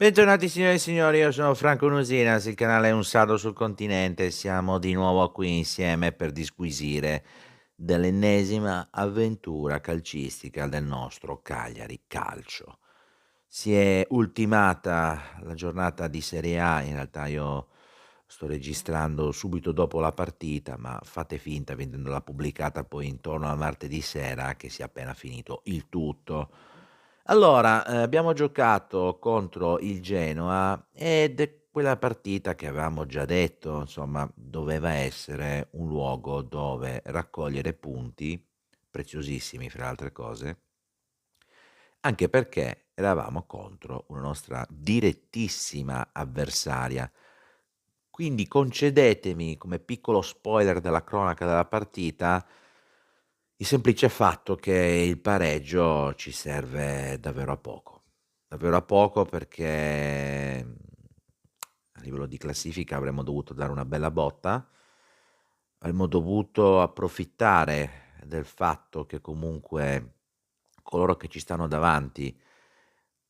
Bentornati signore e signori, io sono Franco Nusinas, il canale è Un Sardo sul Continente, siamo di nuovo qui insieme per disquisire dell'ennesima avventura calcistica del nostro Cagliari Calcio. Si è ultimata la giornata di Serie A, in realtà io sto registrando subito dopo la partita, ma fate finta, vedendola pubblicata poi intorno a martedì sera, che sia appena finito il tutto. Allora, abbiamo giocato contro il Genoa ed è quella partita che avevamo già detto, insomma, doveva essere un luogo dove raccogliere punti, preziosissimi fra le altre cose, anche perché eravamo contro una nostra direttissima avversaria. Quindi concedetemi, come piccolo spoiler della cronaca della partita, il semplice fatto che il pareggio ci serve davvero a poco perché, a livello di classifica avremmo dovuto dare una bella botta, avremmo dovuto approfittare del fatto che comunque coloro che ci stanno davanti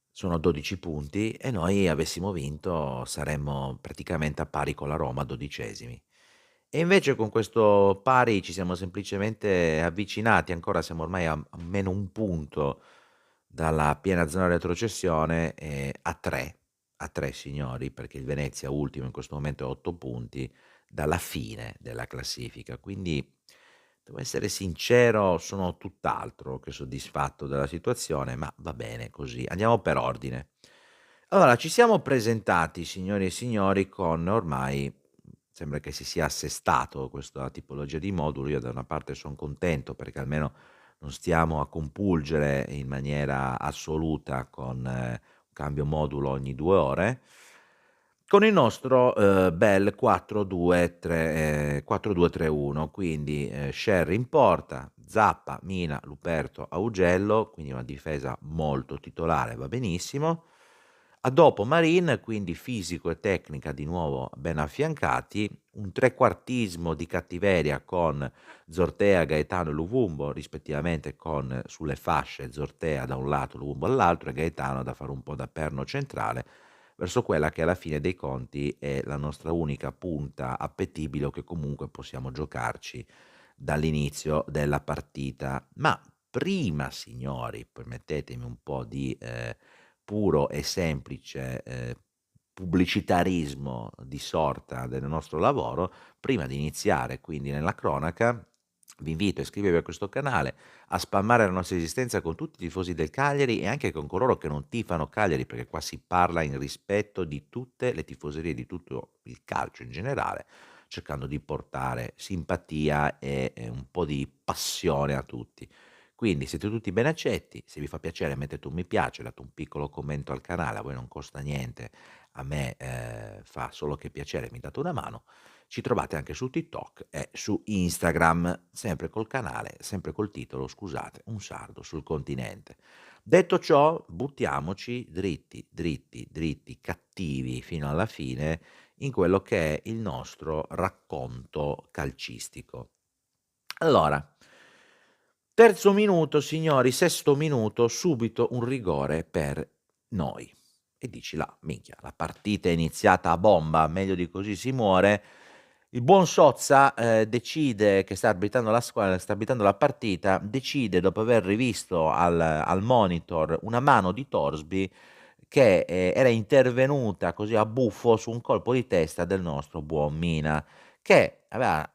sono 12 punti e noi avessimo vinto saremmo praticamente a pari con la Roma, 12esimi. E invece con questo pari ci siamo semplicemente avvicinati, ancora siamo ormai a meno 1 punto dalla piena zona retrocessione, a 3 signori, perché il Venezia ultimo in questo momento è a 8 punti dalla fine della classifica. Quindi, devo essere sincero, sono tutt'altro che soddisfatto della situazione, ma va bene così. Andiamo per ordine. Allora, ci siamo presentati, signori e signori, con ormai sembra che si sia assestato questa tipologia di modulo. Io da una parte son contento perché almeno non stiamo a compulgere in maniera assoluta con un cambio modulo ogni 2 ore, con il nostro, bel 4-2-3-1, quindi, Scerri in porta, Zappa, Mina, Luperto, Augello, quindi una difesa molto titolare, va benissimo. A dopo Marin, quindi fisico e tecnica di nuovo ben affiancati, un trequartismo di cattiveria con Zortea, Gaetano e Luvumbo, rispettivamente con sulle fasce Zortea da un lato, Luvumbo dall'altro e Gaetano da fare un po' da perno centrale verso quella che alla fine dei conti è la nostra unica punta appetibile o che comunque possiamo giocarci dall'inizio della partita. Ma prima, signori, permettetemi un po' di puro e semplice pubblicitarismo di sorta del nostro lavoro, prima di iniziare quindi nella cronaca, vi invito a iscrivervi a questo canale, a spammare la nostra esistenza con tutti i tifosi del Cagliari e anche con coloro che non tifano Cagliari, perché qua si parla in rispetto di tutte le tifoserie, di tutto il calcio in generale, cercando di portare simpatia e un po' di passione a tutti. Quindi siete tutti ben accetti, se vi fa piacere mettete un mi piace, date un piccolo commento al canale, a voi non costa niente, a me fa solo che piacere, mi date una mano. Ci trovate anche su TikTok e su Instagram, sempre col canale, sempre col titolo, scusate, Un sardo sul continente. Detto ciò, buttiamoci dritti, dritti, dritti, cattivi fino alla fine in quello che è il nostro racconto calcistico. Allora, terzo minuto signori, sesto minuto, subito un rigore per noi. E dici là: "Minchia, la partita è iniziata a bomba, meglio di così si muore". Il buon Sozza, decide che sta arbitrando la partita, decide dopo aver rivisto al monitor una mano di Torsby che, era intervenuta così a buffo su un colpo di testa del nostro buon Mina, che aveva,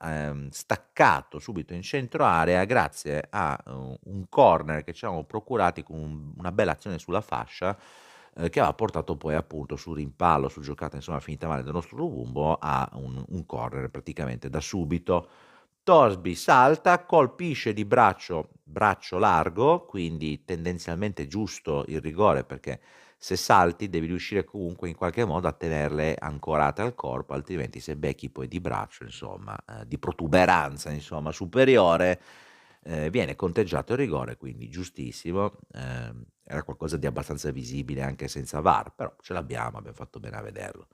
staccato subito in centro area grazie a, un corner che ci eravamo procurati con una bella azione sulla fascia, che aveva portato poi appunto su rimpallo, su giocata insomma finita male del nostro Luvumbo a un corner praticamente da subito. Torsby salta, colpisce di braccio largo, quindi tendenzialmente giusto il rigore perché se salti devi riuscire comunque in qualche modo a tenerle ancorate al corpo, altrimenti se becchi poi di braccio, insomma, di protuberanza, insomma, superiore, viene conteggiato il rigore, quindi giustissimo. Era qualcosa di abbastanza visibile anche senza VAR, però ce l'abbiamo, abbiam fatto bene a vederlo.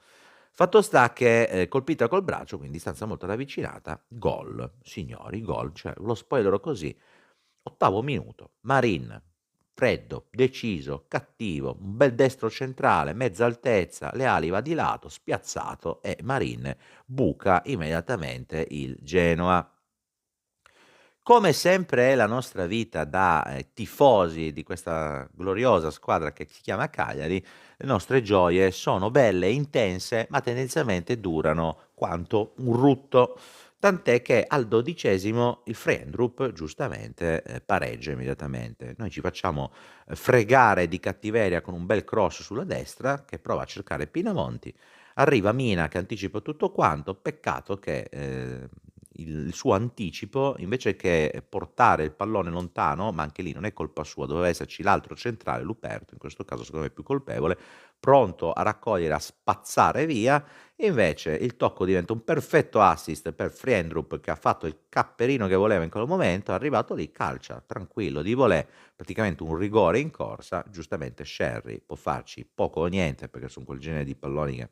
Fatto sta che, colpita col braccio, quindi distanza molto ravvicinata, gol, signori, gol, cioè lo spoilerò così: 8° minuto, Marin freddo, deciso, cattivo, un bel destro centrale, mezza altezza, le ali va di lato, spiazzato e Marin buca immediatamente il Genoa. Come sempre è la nostra vita da, tifosi di questa gloriosa squadra che si chiama Cagliari, le nostre gioie sono belle e intense, ma tendenzialmente durano quanto un rutto, tant'è che al 12° il Freiendrupp giustamente, pareggia immediatamente. Noi ci facciamo, fregare di cattiveria con un bel cross sulla destra che prova a cercare Pinamonti, arriva Mina che anticipa tutto quanto, peccato che, il suo anticipo invece che portare il pallone lontano, ma anche lì non è colpa sua, doveva esserci l'altro centrale, Luperto, in questo caso secondo me più colpevole, pronto a raccogliere, a spazzare via, e invece il tocco diventa un perfetto assist per Freiendrupp che ha fatto il capperino che voleva in quel momento, è arrivato lì, calcia, tranquillo, di volé, praticamente un rigore in corsa, giustamente Scerri può farci poco o niente perché sono quel genere di palloni che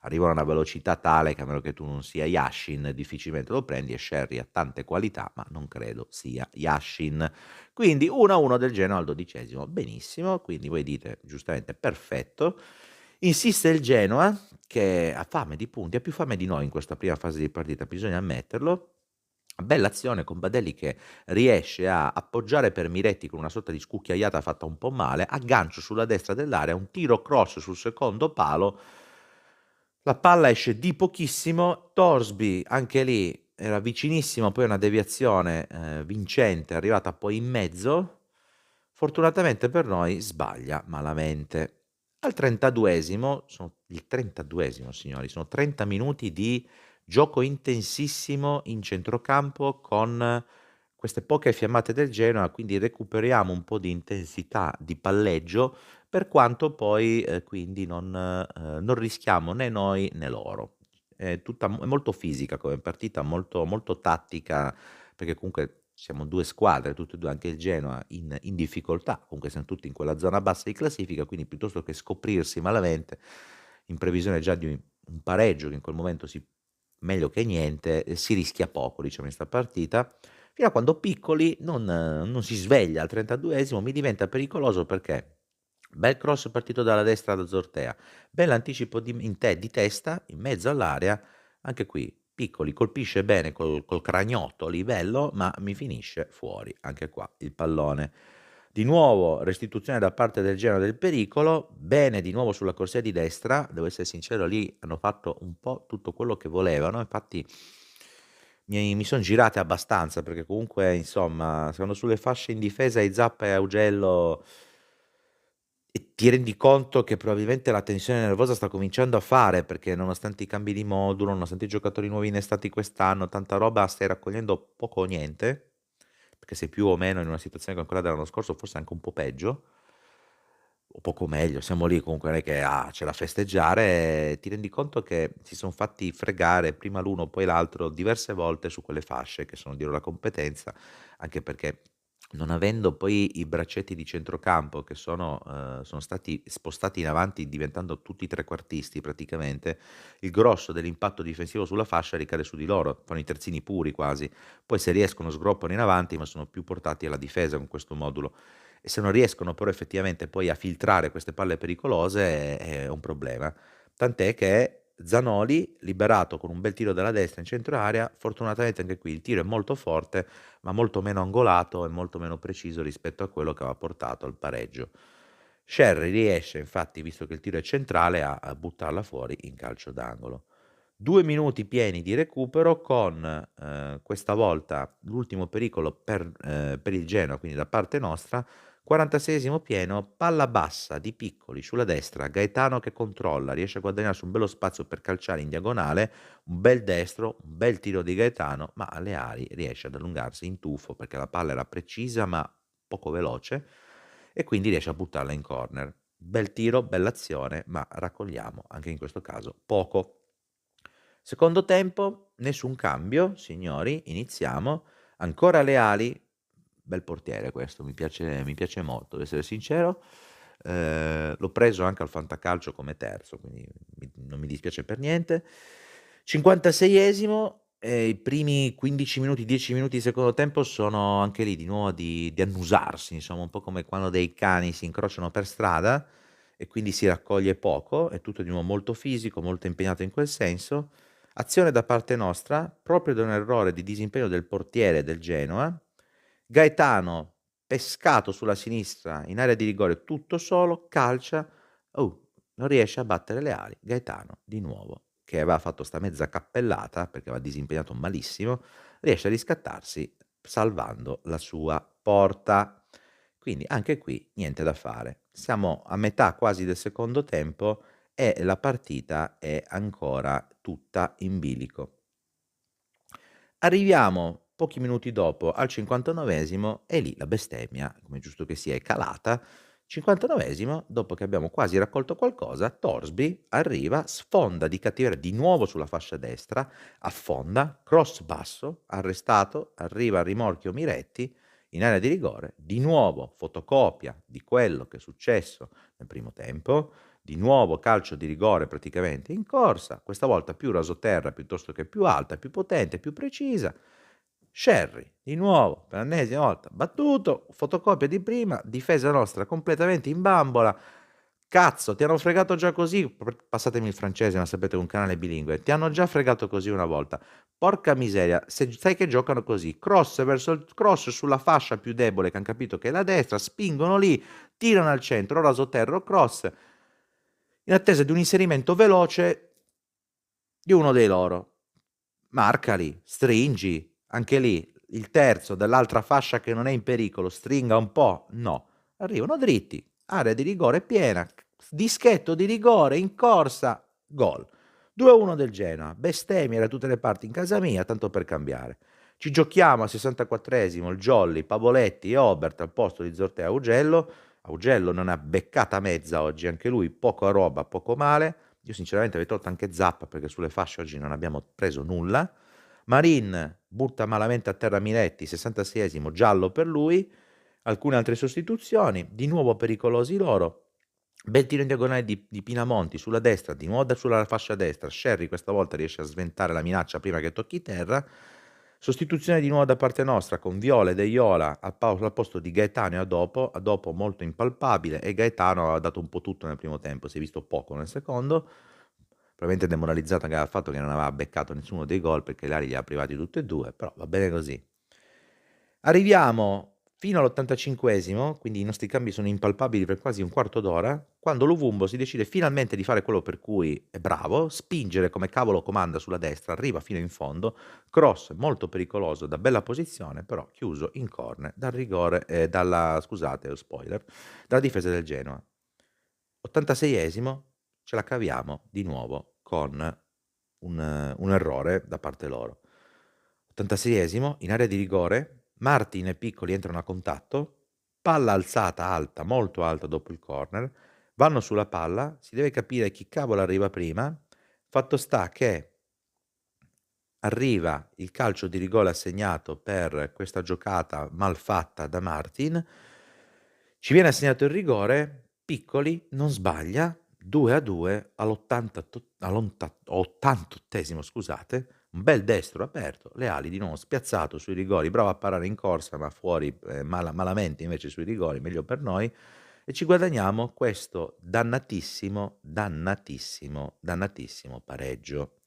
arrivano a una velocità tale che a meno che tu non sia Yashin difficilmente lo prendi e Scerri ha tante qualità, ma non credo sia Yashin. Quindi 1-1 del Genoa al 12°, benissimo, quindi voi dite giustamente perfetto. Insiste il Genoa che ha fame di punti, ha più fame di noi in questa prima fase di partita, bisogna ammetterlo. Bella azione con Badelli che riesce a appoggiare per Miretti con una sorta di scucchiaiata fatta un po' male, aggancio sulla destra dell'area, un tiro cross sul secondo palo, la palla esce di pochissimo, Torsby anche lì era vicinissimo, poi una deviazione, vincente, arrivata poi in mezzo, fortunatamente per noi sbaglia malamente. Al 32°, sono il 32° signori, sono 30 minuti di gioco intensissimo in centrocampo con queste poche fiammate del Genoa, quindi recuperiamo un po' di intensità di palleggio, per quanto poi, quindi non rischiamo né noi né loro. È molto fisica come partita, molto tattica, perché comunque siamo 2 squadre, tutte e 2, anche il Genoa in difficoltà, comunque siamo tutti in quella zona bassa di classifica, quindi piuttosto che scoprirsi malamente, in previsione già di un pareggio che in quel momento meglio che niente, si rischia poco diciamo in 'sta partita, fino a quando Piccoli non si sveglia al 32°, mi diventa pericoloso perché bel cross partito dalla destra da Zortea, bell'anticipo di testa in mezzo all'area, anche qui Piccoli colpisce bene col craniotto lì bello, ma mi finisce fuori, anche qua il pallone. Di nuovo restituzione da parte del Genoa del pericolo, bene di nuovo sulla corsia di destra, devo essere sincero lì hanno fatto un po' tutto quello che volevano, infatti mi son girate abbastanza perché comunque insomma, se vanno sulle fasce in difesa e Zappa e Augello e ti rendi conto che probabilmente la tensione nervosa sta cominciando a fare, perché nonostante i cambi di modulo, nonostante i giocatori nuovi innestati quest'anno, tanta roba stai raccogliendo poco o niente, perché sei più o meno in una situazione come quella dell'anno scorso, forse anche un po' peggio, o poco meglio, siamo lì comunque non è che, c'è da festeggiare, e ti rendi conto che si son fatti fregare prima l'uno poi l'altro diverse volte su quelle fasce che sono dietro la competenza, anche perché non avendo poi i braccetti di centrocampo che sono stati spostati in avanti diventando tutti trequartisti praticamente, il grosso dell'impatto difensivo sulla fascia ricade su di loro, fanno i terzini puri quasi. Poi se riescono sgroppano in avanti, ma sono più portati alla difesa con questo modulo. E se non riescono però effettivamente poi a filtrare queste palle pericolose è un problema. Tant'è che Zanoli, liberato con un bel tiro dalla destra in centro area, fortunatamente anche qui il tiro è molto forte, ma molto meno angolato e molto meno preciso rispetto a quello che aveva portato al pareggio. Scerri riesce infatti, visto che il tiro è centrale, a buttarla fuori in calcio d'angolo. 2 minuti pieni di recupero con, questa volta l'ultimo pericolo per il Genoa, quindi da parte nostra, 46° pieno, palla bassa di Piccoli sulla destra, Gaetano che controlla, riesce a guadagnarsi un bello spazio per calciare in diagonale, un bel destro, un bel tiro di Gaetano, ma alle ali riesce ad allungarsi in tuffo perché la palla era precisa ma poco veloce e quindi riesce a buttarla in corner. Bel tiro, bella azione, ma raccogliamo anche in questo caso poco. Secondo tempo, nessun cambio, signori, iniziamo. Ancora Leali, bel portiere questo, mi piace molto, devo essere sincero. L'ho preso anche al fantacalcio come terzo, quindi non mi dispiace per niente. 56°, I primi 15 minuti, 10 minuti di secondo tempo sono anche lì di nuovo di annusarsi, insomma, un po' come quando dei cani si incrociano per strada e quindi si raccoglie poco, è tutto di nuovo molto fisico, molto impegnato in quel senso. Azione da parte nostra, proprio da un errore di disimpegno del portiere del Genoa. Gaetano, pescato sulla sinistra in area di rigore tutto solo, calcia, non riesce a battere le ali. Gaetano, di nuovo, che aveva fatto sta mezza cappellata perché aveva disimpegnato malissimo, riesce a riscattarsi salvando la sua porta. Quindi anche qui niente da fare. Siamo a metà quasi del secondo tempo e la partita è ancora tutta in bilico. Arriviamo pochi minuti dopo al 59esimo e lì la bestemmia, come giusto che sia, è calata. 59esimo, dopo che abbiamo quasi raccolto qualcosa, Torsby arriva, sfonda di cattiveria di nuovo sulla fascia destra, affonda, cross basso, arrestato, arriva a rimorchio Miretti in area di rigore, di nuovo fotocopia di quello che è successo nel primo tempo, di nuovo calcio di rigore praticamente in corsa, questa volta più rasoterra piuttosto che più alta, più potente, più precisa. Scerri, di nuovo, per l'ennesima volta, battuto, fotocopia di prima, difesa nostra completamente in bambola. Cazzo, ti hanno fregato già così, passatemi il francese, ma sapete, un canale bilingue, ti hanno già fregato così una volta. Porca miseria, se sai che giocano così, cross verso il cross sulla fascia più debole che hanno capito che è la destra, spingono lì, tirano al centro, rasoterro, cross, in attesa di un inserimento veloce di uno dei loro. Marcali, stringi, anche lì il terzo dell'altra fascia che non è in pericolo, stringa un po', no, arrivano dritti, area di rigore piena, dischetto di rigore in corsa, gol. 2-1 del Genoa, bestemmie da tutte le parti in casa mia, tanto per cambiare. Ci giochiamo al 64esimo il Jolly, Pavoletti e Obert al posto di Zortea Augello. Augello non ha beccata mezza oggi, anche lui poco a roba, poco male. Io sinceramente avrei tolto anche Zappa perché sulle fasce oggi non abbiamo preso nulla. Marin butta malamente a terra Miretti, 66esimo, giallo per lui. Alcune altre sostituzioni, di nuovo pericolosi loro. Bel tiro in diagonale di Pinamonti sulla destra, di nuovo sulla fascia destra. Sherry questa volta riesce a sventare la minaccia prima che tocchi terra. Sostituzione di nuovo da parte nostra con Viola e De Iola al posto di Gaetano a dopo molto impalpabile, e Gaetano ha dato un po' tutto nel primo tempo, si è visto poco nel secondo, probabilmente demoralizzato anche dal fatto che non aveva beccato nessuno dei gol perché Lari li ha privati tutti e due, però va bene così. Arriviamo fino all'85esimo, quindi i nostri cambi sono impalpabili per quasi un quarto d'ora, quando Luvumbo si decide finalmente di fare quello per cui è bravo, spingere come cavolo comanda sulla destra, arriva fino in fondo, cross molto pericoloso da bella posizione, però chiuso in corner dal rigore, scusate, spoiler, dalla difesa del Genoa. 86esimo, ce la caviamo di nuovo con un errore da parte loro. 86esimo, in area di rigore, Martin e Piccoli entrano a contatto, palla alzata alta, molto alta dopo il corner, vanno sulla palla, si deve capire chi cavolo arriva prima, fatto sta che arriva il calcio di rigore assegnato per questa giocata mal fatta da Martin, ci viene assegnato il rigore, Piccoli non sbaglia, 2-2 all'88esimo, scusate, un bel destro aperto, Leali di nuovo spiazzato sui rigori, bravo a parare in corsa ma fuori malamente invece sui rigori, meglio per noi, e ci guadagniamo questo dannatissimo pareggio.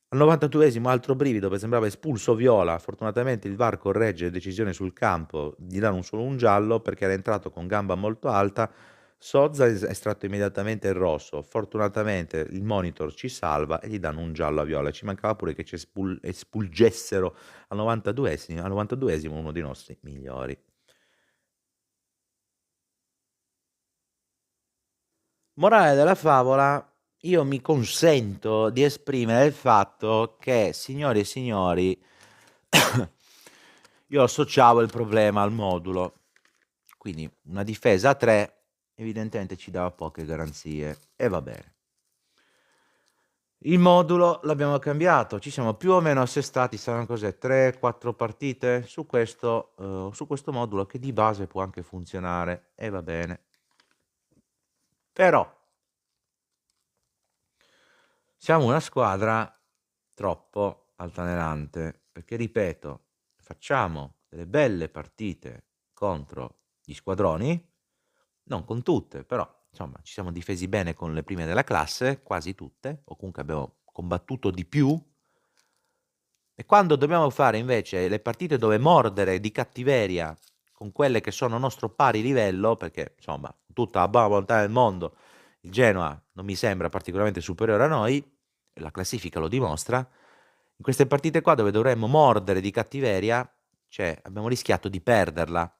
Al 92esimo altro brivido, perché sembrava espulso Viola, fortunatamente il VAR corregge le decisioni sul campo, gli danno solo un giallo perché era entrato con gamba molto alta. Sozza ha estratto immediatamente il rosso, fortunatamente il monitor ci salva e gli danno un giallo a Viola. Ci mancava pure che ci espulgessero al 92esimo uno dei nostri migliori. Morale della favola, io mi consento di esprimere il fatto che, signori e signori, io associavo il problema al modulo, quindi una difesa a 3 evidentemente ci dava poche garanzie e va bene. Il modulo l'abbiamo cambiato, ci siamo più o meno assestati, saranno cos'è, 3-4 partite su questo modulo che di base può anche funzionare e va bene. Però siamo una squadra troppo altalenante, perché ripeto, facciamo delle belle partite contro gli squadroni, non con tutte, però insomma ci siamo difesi bene con le prime della classe, quasi tutte, o comunque abbiamo combattuto di più. E quando dobbiamo fare invece le partite dove mordere di cattiveria con quelle che sono nostro pari livello, perché insomma, tutta la buona volontà del mondo, il Genoa non mi sembra particolarmente superiore a noi, e la classifica lo dimostra, in queste partite qua dove dovremmo mordere di cattiveria, cioè abbiamo rischiato di perderla.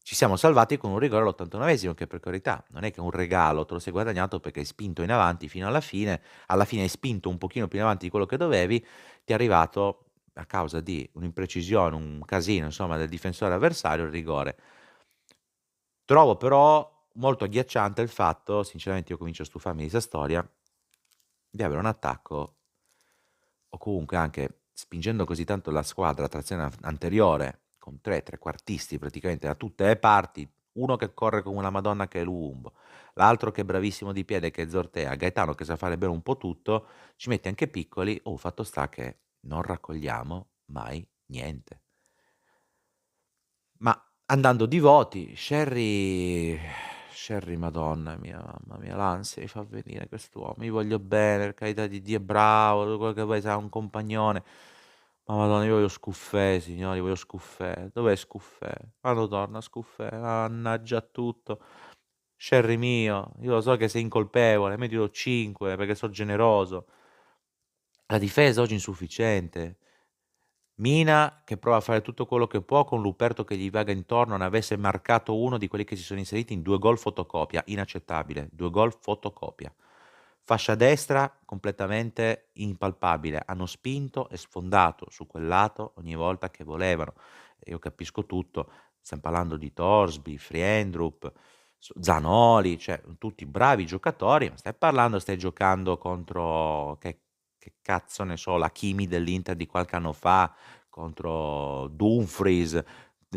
Ci siamo salvati con un rigore all'89esimo, che per carità non è che è un regalo, te lo sei guadagnato perché hai spinto in avanti fino alla fine hai spinto un pochino più in avanti di quello che dovevi, ti è arrivato a causa di un'imprecisione, un casino insomma del difensore avversario il rigore. Trovo però molto agghiacciante il fatto, sinceramente io comincio a stufarmi di 'sta storia, di avere un attacco o comunque anche spingendo così tanto la squadra a trazione anteriore, con tre trequartisti praticamente da tutte le parti, uno che corre come una Madonna che è Luumbo, l'altro che è bravissimo di piede che è Zortea, Gaetano che sa fare bene un po' tutto, ci metti anche piccoli, fatto sta che non raccogliamo mai niente. Ma andando di voti, Sherry, Madonna mia, mamma mia, l'ansia mi fa venire quest'uomo. Io voglio bene, per carità di Dio, è bravo, tutto quello che vuoi, sarà un compagnone. Ma Madonna, io voglio Scuffè, signori, voglio Scuffè. Dov'è Scuffè? Quando torna Scuffè? Mannaggia a tutto. Sherry mio, io lo so che sei incolpevole, mettilo 5 perché sono generoso. La difesa oggi è insufficiente. Mina che prova a fare tutto quello che può con Luperto che gli vaga intorno, non avesse marcato uno di quelli che si sono inseriti in 2 gol fotocopia, inaccettabile, 2 gol fotocopia. Fascia destra completamente impalpabile, hanno spinto e sfondato su quel lato ogni volta che volevano. Io capisco tutto, stiamo parlando di Torsby, Friendrup, Zanoli, cioè tutti bravi giocatori, ma stai giocando contro, che cazzo ne so, la Chimi dell'Inter di qualche anno fa, contro Dumfries,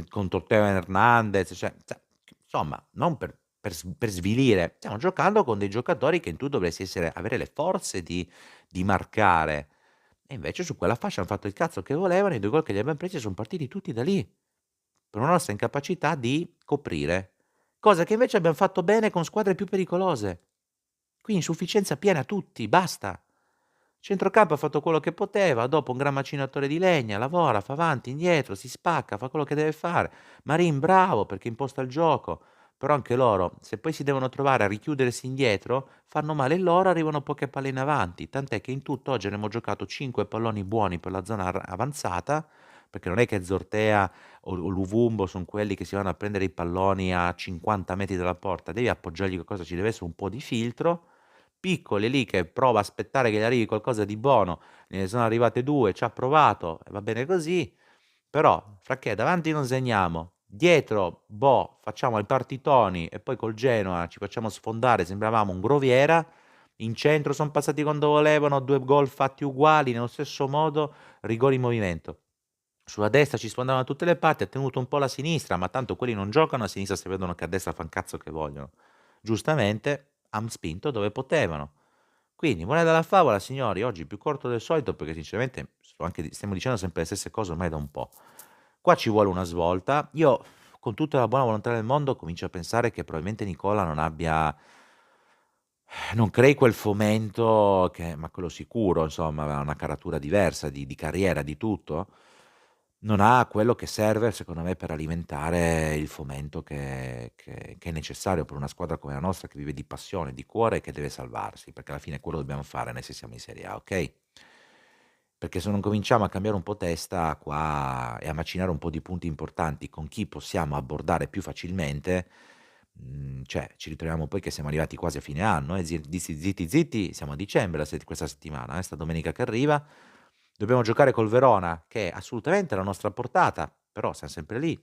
contro Teo Hernandez, cioè, insomma, non per svilire, stiamo giocando con dei giocatori che tu dovresti avere le forze di marcare. E invece su quella fascia hanno fatto il cazzo che volevano, i 2 gol che li abbiamo presi sono partiti tutti da lì, per una nostra incapacità di coprire, cosa che invece abbiamo fatto bene con squadre più pericolose. Qui insufficienza piena a tutti, basta. Centrocampo ha fatto quello che poteva, dopo un gran macinatore di legna, lavora, fa avanti, indietro, si spacca, fa quello che deve fare. Marin bravo perché imposta il gioco, però anche loro, se poi si devono trovare a richiudersi indietro, fanno male loro, arrivano poche palle in avanti, tant'è che in tutto oggi abbiamo giocato 5 palloni buoni per la zona avanzata, perché non è che Zortea o Luvumbo sono quelli che si vanno a prendere i palloni a 50 metri dalla porta, devi appoggiargli qualcosa, ci deve essere un po' di filtro. Piccoli lì che prova a aspettare che gli arrivi qualcosa di buono, ne sono arrivate 2, ci ha provato e va bene così, però fra che davanti non segniamo, dietro boh, facciamo i partitoni e poi col Genoa ci facciamo sfondare, sembravamo un Groviera, in centro sono passati quando volevano, 2 gol fatti uguali nello stesso modo, rigori in movimento. Sulla destra ci sfondavano da tutte le parti, ha tenuto un po' la sinistra, ma tanto quelli non giocano a sinistra se vedono che a destra fan cazzo che vogliono. Giustamente hanno spinto dove potevano. Quindi, moneta della favola, signori, oggi più corto del solito perché sinceramente stiamo dicendo sempre le stesse cose ormai da un po'. Qua ci vuole una svolta. Io, con tutta la buona volontà del mondo, comincio a pensare che probabilmente Nicola non crei quel fomento che, ma quello sicuro, insomma, aveva una caratura diversa di carriera, di tutto. Non ha quello che serve, secondo me, per alimentare il fomento che è necessario per una squadra come la nostra, che vive di passione, di cuore e che deve salvarsi, perché alla fine quello dobbiamo fare noi se siamo in Serie A, ok? Perché se non cominciamo a cambiare un po' testa qua e a macinare un po' di punti importanti con chi possiamo abbordare più facilmente, cioè ci ritroviamo poi che siamo arrivati quasi a fine anno, zitti, zitti, zitti, siamo a dicembre questa settimana, sta domenica che arriva, dobbiamo giocare col Verona, che è assolutamente alla nostra portata, però siamo sempre lì.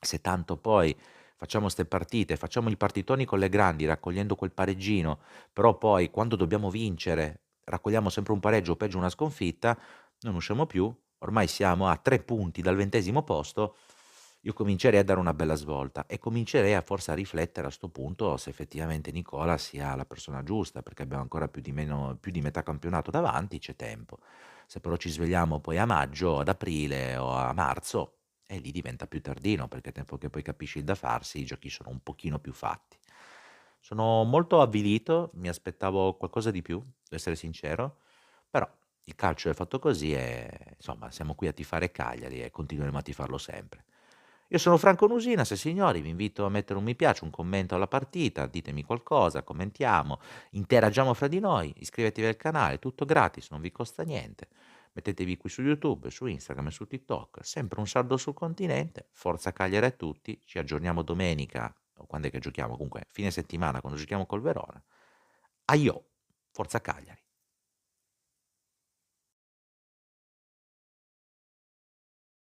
Se tanto poi facciamo ste partite, facciamo i partitoni con le grandi, raccogliendo quel pareggino, però poi quando dobbiamo vincere raccogliamo sempre un pareggio o peggio una sconfitta, non usciamo più, ormai siamo a 3 punti dal 20° posto. io comincerei a dare una bella svolta e comincerei a forse a riflettere a 'sto punto se effettivamente Nicola sia la persona giusta, perché abbiamo ancora più di metà campionato davanti, c'è tempo. Se però ci svegliamo poi a maggio, ad aprile o a marzo, lì diventa più tardino, perché a tempo che poi capisci il da farsi, i giochi sono un pochino più fatti. Sono molto avvilito, mi aspettavo qualcosa di più, devo essere sincero, però il calcio è fatto così e insomma siamo qui a tifare Cagliari e continueremo a tifarlo sempre. Io sono Franco Nusina, se signori, vi invito a mettere un mi piace, un commento alla partita, ditemi qualcosa, commentiamo, interagiamo fra di noi, iscrivetevi al canale, tutto gratis, non vi costa niente. Mettetevi qui su YouTube, su Instagram e su TikTok, sempre un sardo sul continente, forza Cagliari a tutti, ci aggiorniamo domenica, o quando è che giochiamo, comunque fine settimana quando giochiamo col Verona. Aio, forza Cagliari.